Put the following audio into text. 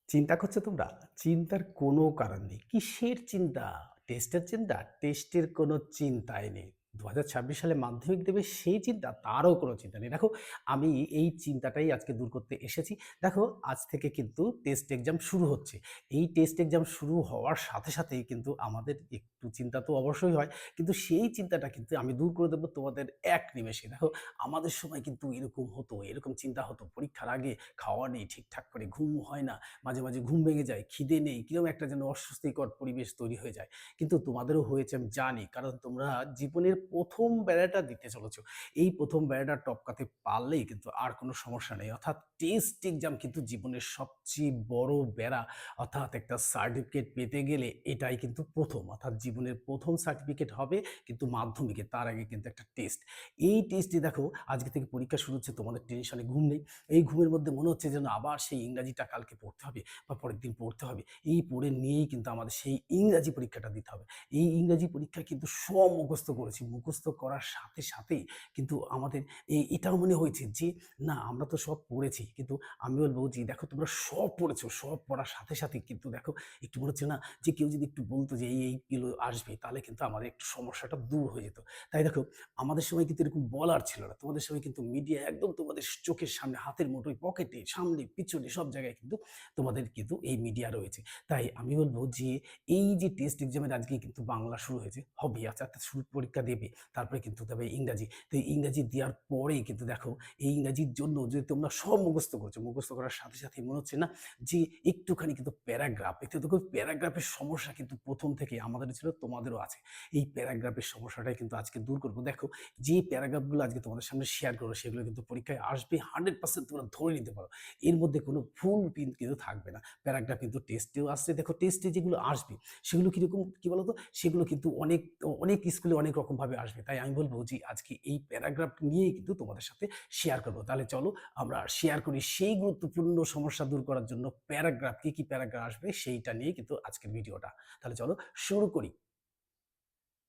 চিন্তা করছো তোমরা? চিন্তার কোনো কারণ নেই। কিসের চিন্তা? টেস্টের চিন্তা? টেস্টের কোনো চিন্তাই নেই। ২০২৬ সালে মাধ্যমিক দেবে সেই চিন্তা? তারও কোনো চিন্তা নেই। দেখো, আমি এই চিন্তাটাই আজকে দূর করতে এসেছি। দেখো, আজ থেকে কিন্তু টেস্ট এক্সাম শুরু হচ্ছে। এই টেস্ট এক্সাম শুরু হওয়ার সাথে, সাথেই কিন্তু আমাদের একটু চিন্তা তো অবশ্যই হয়। কিন্তু সেই চিন্তাটা কিন্তু আমি দূর করে দেব তোমাদের এক নিমেষে। দেখো, আমাদের সময় কিন্তু এরকম হতো, এরকম চিন্তা হতো। পরীক্ষার আগে খাওয়া নেই, ঠিকঠাক করে ঘুম হয় না। মাঝে, মাঝে ঘুম ভেঙে যায়, খিদে নেই, কিরকম একটা যেন অস্বস্তিকর পরিবেশ তৈরি হয়ে যায়। কিন্তু তোমাদেরও হয়েছে আমি জানি। কারণ তোমরা জীবনের ১ম বেড়াটা দিতে চলেছ। এই ১ম বেড়াটা টপকাতে পারলেই কিন্তু আর কোনো সমস্যা নেই। অর্থাৎ টেস্ট এক্সাম কিন্তু জীবনের সবচেয়ে বড় বেড়া। অর্থাৎ একটা সার্টিফিকেট পেতে গেলে এটাই কিন্তু ১ম। অর্থাৎ জীবনের ১ম সার্টিফিকেট হবে কিন্তু মাধ্যমিকে। তার আগে কিন্তু একটা টেস্ট। এই টেস্টে দেখো, আজকে থেকে পরীক্ষা শুরু হচ্ছে, তোমাদের টেনশনে ঘুম নেই। এই ঘুমের মধ্যে মনে হচ্ছে যেন আবার সেই ইংরাজিটা কালকে পড়তে হবে বা পরের দিন পড়তে হবে। এই পড়ে নিয়েই কিন্তু আমাদের সেই ইংরাজি পরীক্ষাটা দিতে হবে। এই ইংরাজি পরীক্ষা কিন্তু সব মুখস্থ করেছি। মুখস্থ করার সাথে সাথেই কিন্তু আমাদের এটাও মনে হয়েছে যে না, আমরা তো সব পড়েছি। কিন্তু আমি বলব যে দেখো, তোমরা সব পড়েছো। সব পড়ার সাথে সাথে কিন্তু দেখো, একটু মনে হচ্ছে না যে কেউ যদি একটু বলতো যে এইগুলো আসবে, তাহলে কিন্তু আমাদের একটু সমস্যাটা দূর হয়ে যেত। তাই দেখো, আমাদের সময় কিন্তু এরকম বলার ছিল না। তোমাদের সময় কিন্তু মিডিয়া একদম তোমাদের চোখের সামনে, হাতের মুঠোয়, পকেটে, সামনে, পিছনে সব জায়গায় কিন্তু তোমাদের কিন্তু এই মিডিয়া রয়েছে। তাই আমি বলব যে এই যে টেস্ট এক্সামের আজকে কিন্তু বাংলা শুরু হয়েছে, হবে আচ্ছা আচ্ছা, শুরু পরীক্ষা দেবে। তারপরে কিন্তু দেবে ইংরাজি। তো এই ইংরাজি দেওয়ার পরেই কিন্তু দেখো, এই ইংরাজির জন্য যে তোমরা সব মুখস্থ করেছো, মুখস্থ করার সাথে সাথে মনে হচ্ছে না যে একটুখানি কিন্তু প্যারাগ্রাফ, একটু দেখো প্যারাগ্রাফের সমস্যা কিন্তু ১ম থেকেই আমাদেরও ছিল, তোমাদেরও আছে। এই প্যারাগ্রাফের সমস্যাটাই কিন্তু আজকে দূর করব। দেখো, যে প্যারাগ্রাফগুলো আজকে তোমাদের সামনে শেয়ার করবো, সেগুলো কিন্তু পরীক্ষায় আসবে 100%, তোমরা ধরে নিতে পারো। এর মধ্যে কোনো ভুল কিন্তু থাকবে না। প্যারাগ্রাফ কিন্তু টেস্টেও আসছে। দেখো, টেস্টে যেগুলো আসবে সেগুলো কিরকম কি বলতো? সেগুলো কিন্তু অনেক স্কুলে অনেক রকমভাবে আসবে। তাই আমি বলব যে আজকে এই প্যারাগ্রাফ নিয়েই কিন্তু তোমাদের সাথে শেয়ার করব। তাহলে চলো আমরা শেয়ার করি সেই গুরুত্বপূর্ণ সমস্যা দূর করার জন্য প্যারাগ্রাফ, কি প্যারাগ্রাফ আসবে সেইটা নিয়ে কিন্তু আজকের ভিডিওটা। তাহলে চলো শুরু করি।